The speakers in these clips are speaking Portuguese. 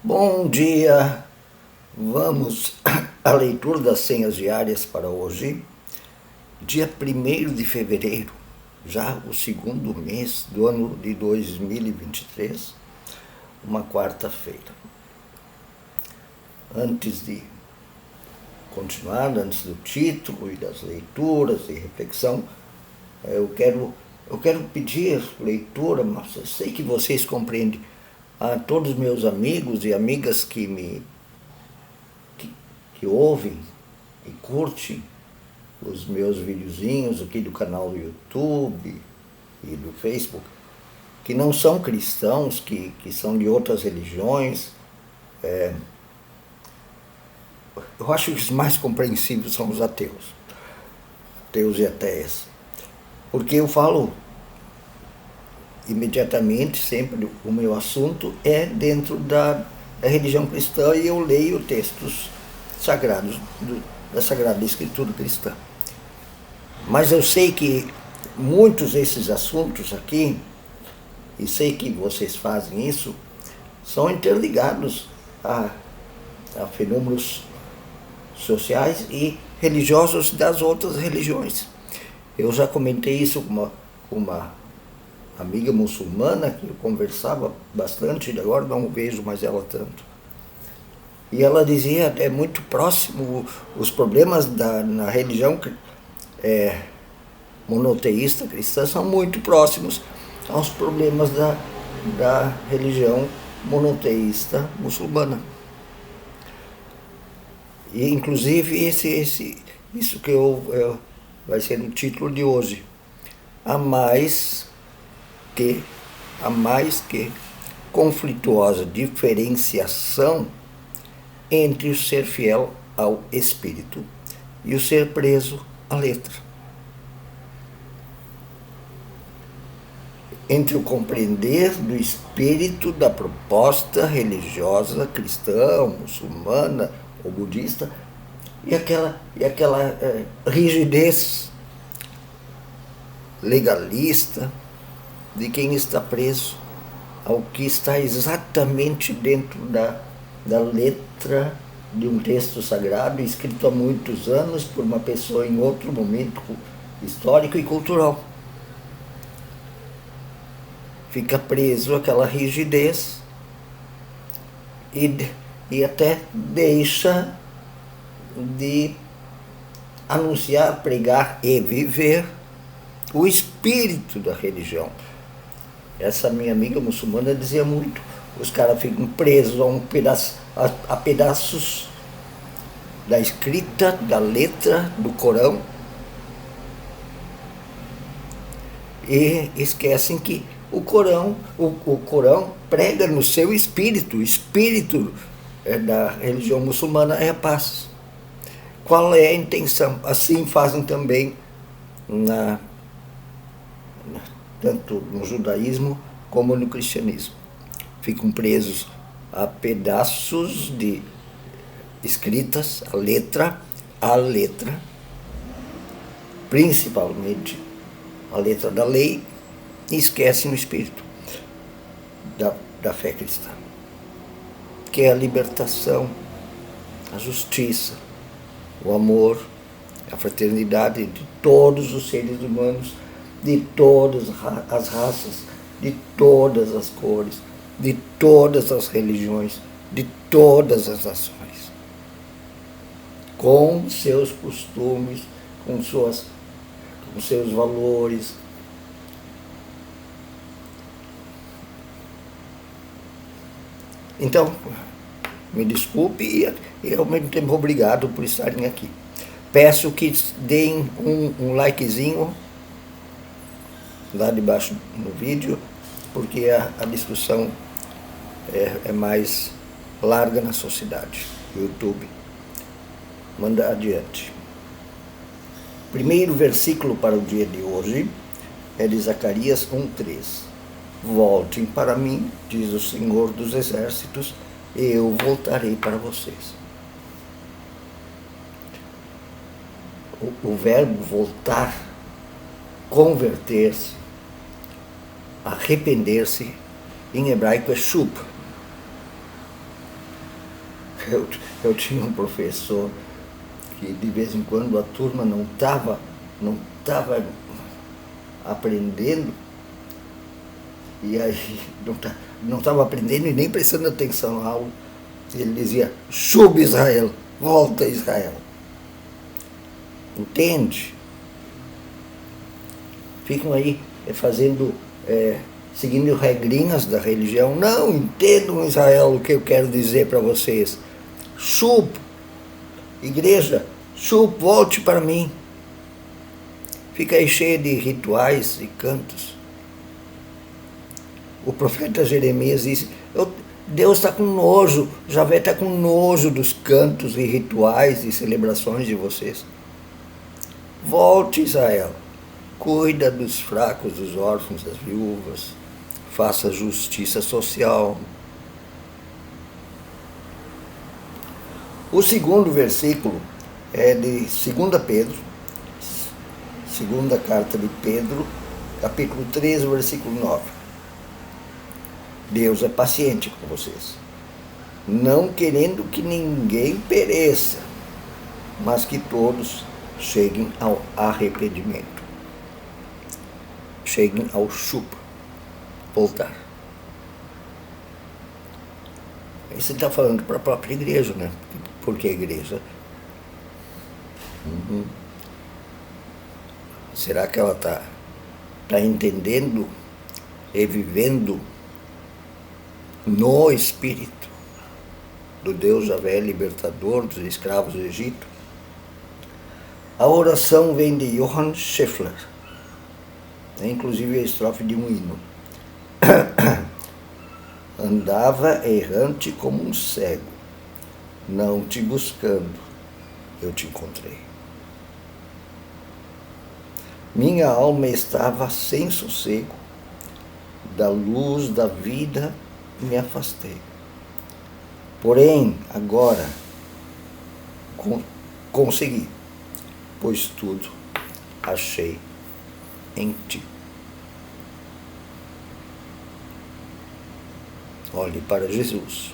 Bom dia! Vamos à leitura das senhas diárias para hoje, dia 1º de fevereiro, já o segundo mês do ano de 2023, uma quarta-feira. Antes de continuar, antes do título e das leituras e reflexão, eu quero pedir leitura, mas eu sei que vocês compreendem, a todos os meus amigos e amigas que ouvem e curtem os meus videozinhos aqui do canal do YouTube e do Facebook, que não são cristãos, que são de outras religiões. Eu acho que os mais compreensíveis são os ateus e ateias, porque eu falo imediatamente, sempre o meu assunto é dentro da religião cristã e eu leio textos sagrados da Sagrada Escritura cristã. Mas eu sei que muitos desses assuntos aqui, e sei que vocês fazem isso, são interligados a fenômenos sociais e religiosos das outras religiões. Eu já comentei isso com uma amiga muçulmana que eu conversava bastante, agora não vejo mais ela tanto. E ela dizia, é muito próximo, os problemas na religião monoteísta cristã são muito próximos aos problemas da religião monoteísta muçulmana. E inclusive isso que vai ser o título de hoje. A mais que conflituosa diferenciação entre o ser fiel ao espírito e o ser preso à letra. Entre o compreender do espírito da proposta religiosa cristã, muçulmana ou budista e aquela rigidez legalista de quem está preso ao que está exatamente dentro da letra de um texto sagrado escrito há muitos anos por uma pessoa em outro momento histórico e cultural. Fica preso àquela rigidez e até deixa de anunciar, pregar e viver o espírito da religião. Essa minha amiga muçulmana dizia muito, os caras ficam presos a pedaços da escrita, da letra do Corão, e esquecem que o Corão prega no seu espírito, o espírito da religião muçulmana é a paz. Qual é a intenção? Assim fazem também tanto no judaísmo como no cristianismo. Ficam presos a pedaços de escritas, a letra, principalmente a letra da lei, e esquecem o espírito da fé cristã, que é a libertação, a justiça, o amor, a fraternidade de todos os seres humanos, de todas as raças, de todas as cores, de todas as religiões, de todas as nações, com seus costumes, com seus valores. Então, me desculpe e ao mesmo tempo obrigado por estarem aqui. Peço que deem um likezinho lá debaixo no vídeo, porque a discussão é mais larga na sociedade. YouTube manda adiante. Primeiro versículo para o dia de hoje é de Zacarias 1:3. Voltem para mim, diz o Senhor dos Exércitos, e eu voltarei para vocês. O verbo voltar, converter-se, arrepender-se, em hebraico é shuv. eu tinha um professor que de vez em quando a turma não tava aprendendo, e aí não estava aprendendo e nem prestando atenção na aula. Ele dizia: "Shub Israel, volta Israel". Entende? Ficam aí seguindo regrinhas da religião. Não entendam, Israel, o que eu quero dizer para vocês. Shub, igreja, Shub, volte para mim. Fica aí cheio de rituais e cantos. O profeta Jeremias disse: Deus está com nojo, Javé está com nojo dos cantos e rituais e celebrações de vocês. Volte, Israel, cuida dos fracos, dos órfãos, das viúvas, faça justiça social. O segundo versículo é de 2 Pedro, segunda carta de Pedro, capítulo 3, versículo 9. Deus é paciente com vocês, não querendo que ninguém pereça, mas que todos cheguem ao arrependimento, cheguem ao shub, voltar. Isso ele está falando para a própria igreja, né? Porque a igreja... Será que ela está entendendo e vivendo no Espírito do Deus Javé, libertador dos escravos do Egito? A oração vem de Johann Scheffler, inclusive a estrofe de um hino. Andava errante como um cego, não te buscando, eu te encontrei. Minha alma estava sem sossego, da luz da vida me afastei. Porém, agora consegui, pois tudo achei em ti. Olhe para Jesus.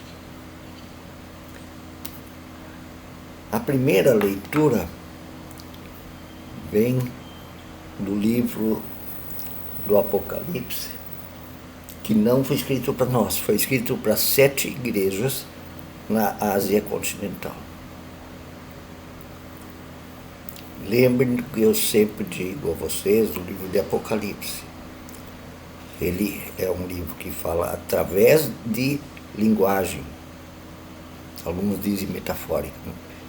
A primeira leitura vem do livro do Apocalipse, que não foi escrito para nós, foi escrito para 7 igrejas na Ásia continental. Lembrem que eu sempre digo a vocês do livro de Apocalipse. Ele é um livro que fala através de linguagem. Alguns dizem metafórica.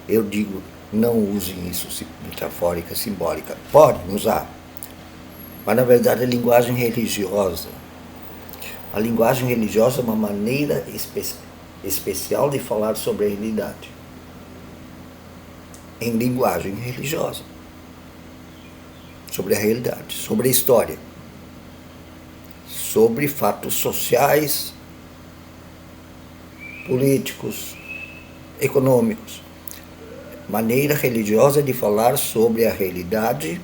Eu digo, não usem isso, metafórica, simbólica. Podem usar, mas na verdade é linguagem religiosa. A linguagem religiosa é uma maneira especial de falar sobre a realidade. Em linguagem religiosa. Sobre a realidade, sobre a história. Sobre fatos sociais, políticos, econômicos. Maneira religiosa de falar sobre a realidade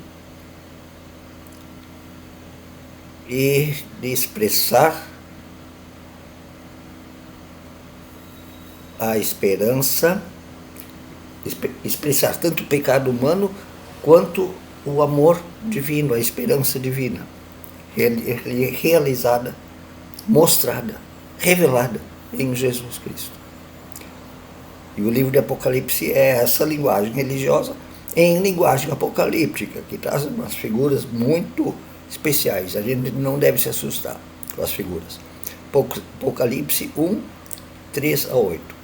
e de expressar a esperança, expressar tanto o pecado humano quanto o amor divino, a esperança divina, realizada, mostrada, revelada em Jesus Cristo. E o livro de Apocalipse é essa linguagem religiosa em linguagem apocalíptica, que traz umas figuras muito especiais. A gente não deve se assustar com as figuras. Apocalipse 1, 3 a 8.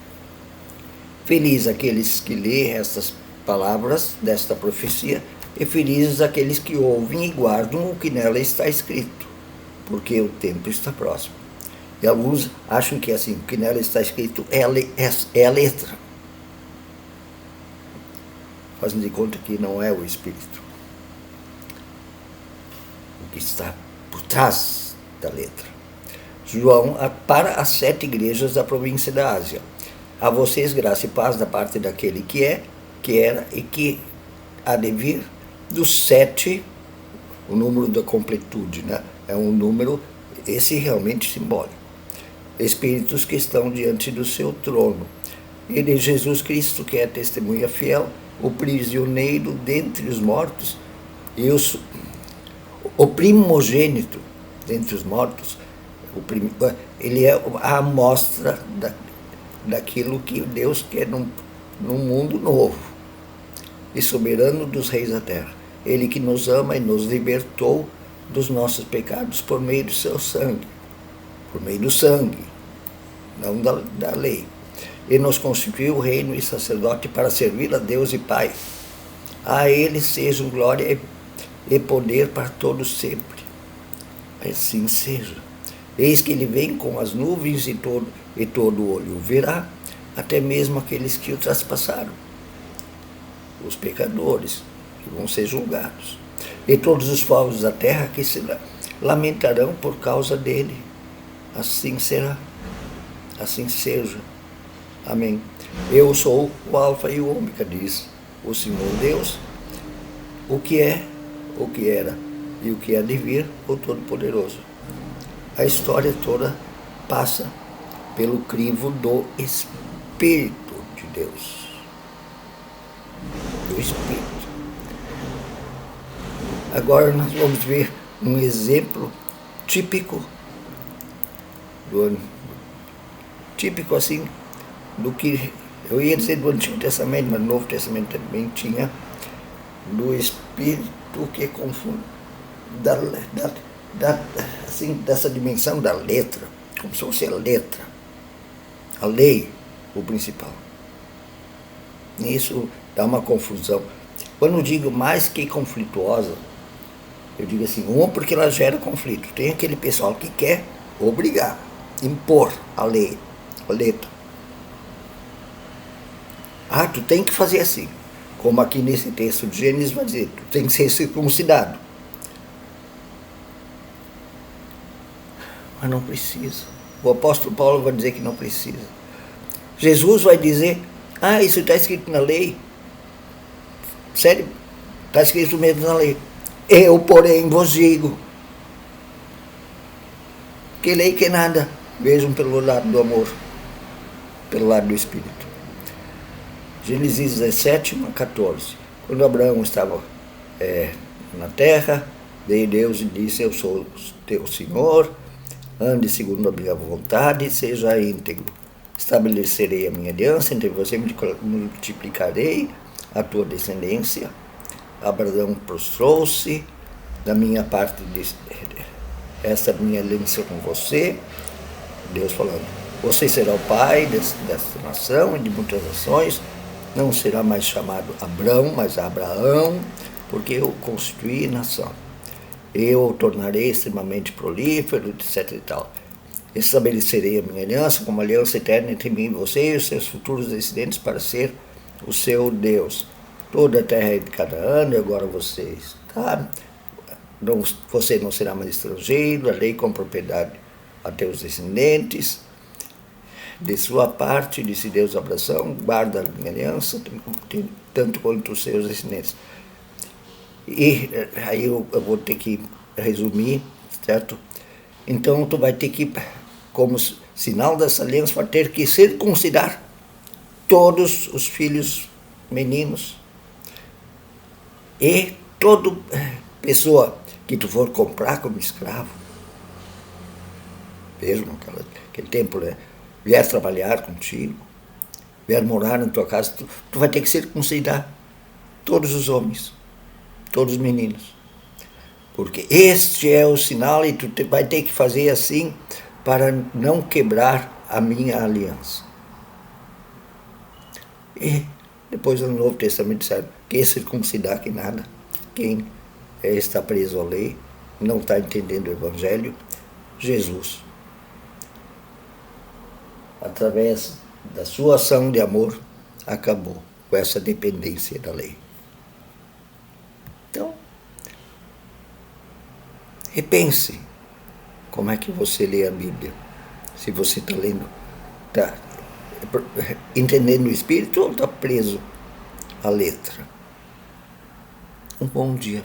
Feliz aqueles que lêem estas palavras desta profecia, e felizes aqueles que ouvem e guardam o que nela está escrito, porque o tempo está próximo. E alguns acham que assim, o que nela está escrito é a letra. Fazem de conta que não é o Espírito. O que está por trás da letra. João, para as 7 igrejas da província da Ásia. A vocês graça e paz da parte daquele que é, que era e que há de vir, dos 7, o número da completude, né? É um número, esse realmente simbólico. Espíritos que estão diante do seu trono. Ele é Jesus Cristo, que é a testemunha fiel, o prisioneiro dentre os mortos, e o primogênito dentre os mortos. Ele é a amostra daquilo que Deus quer num mundo novo e soberano dos reis da terra. Ele que nos ama e nos libertou dos nossos pecados por meio do seu sangue, por meio do sangue, não da lei. Ele nos constituiu reino e sacerdote para servir a Deus e Pai. A Ele sejam glória e poder para todos sempre. Assim seja. Eis que Ele vem com as nuvens e todo olho o verá, até mesmo aqueles que o traspassaram, os pecadores, que vão ser julgados. E todos os povos da terra que se lamentarão por causa dele. Assim será. Assim seja. Amém. Eu sou o Alfa e o Ômega, diz o Senhor Deus, o que é, o que era e o que há de vir, o Todo-Poderoso. A história toda passa pelo crivo do Espírito de Deus. Do Espírito. Agora nós vamos ver um exemplo típico típico assim, do que eu ia dizer do Antigo Testamento, mas no Novo Testamento também tinha, do Espírito que confunde, assim, dessa dimensão da letra, como se fosse a letra, a lei, o principal. Isso dá uma confusão. Quando eu digo mais que conflituosa, eu digo assim, porque ela gera conflito. Tem aquele pessoal que quer obrigar, impor a lei, a letra. Tu tem que fazer assim. Como aqui nesse texto de Gênesis vai dizer, tu tem que ser circuncidado. Mas não precisa. O apóstolo Paulo vai dizer que não precisa. Jesus vai dizer, isso está escrito na lei. Sério, está escrito mesmo na lei. Eu, porém, vos digo, que lei que nada, vejam pelo lado do amor, pelo lado do Espírito. Gênesis 17:14. Quando Abraão estava na terra, veio Deus e disse, eu sou teu Senhor, ande segundo a minha vontade, seja íntegro. Estabelecerei a minha aliança entre você, multiplicarei a tua descendência. Abraão prostrou-se, da minha parte disse, essa é a minha aliança com você, Deus falando, você será o pai desta nação e de muitas nações, não será mais chamado Abrão, mas Abraão, porque eu constituí nação. Eu o tornarei extremamente prolífero, etc e tal. Estabelecerei a minha aliança como aliança eterna entre mim e você e os seus futuros descendentes para ser o seu Deus. Toda a terra é de Canaã, e agora você não será mais estrangeiro, darei com propriedade a teus descendentes. De sua parte, disse Deus a Abraão, guarda a minha aliança, tanto quanto os seus descendentes. E aí eu vou ter que resumir, certo? Então tu vai ter que, como sinal dessa aliança, vai ter que circuncidar todos os filhos meninos e toda pessoa que tu for comprar como escravo. Vejam, aquele tempo, né? Vier trabalhar contigo, vier morar na tua casa, tu vai ter que circuncidar todos os homens, todos os meninos. Porque este é o sinal e tu vai ter que fazer assim para não quebrar a minha aliança. E depois no Novo Testamento disseram que circuncidar que nada. Quem está preso à lei, não está entendendo o Evangelho, Jesus, através da sua ação de amor, acabou com essa dependência da lei. Então, repense como é que você lê a Bíblia. Se você está lendo, está entendendo o Espírito ou está preso à letra. Um bom dia.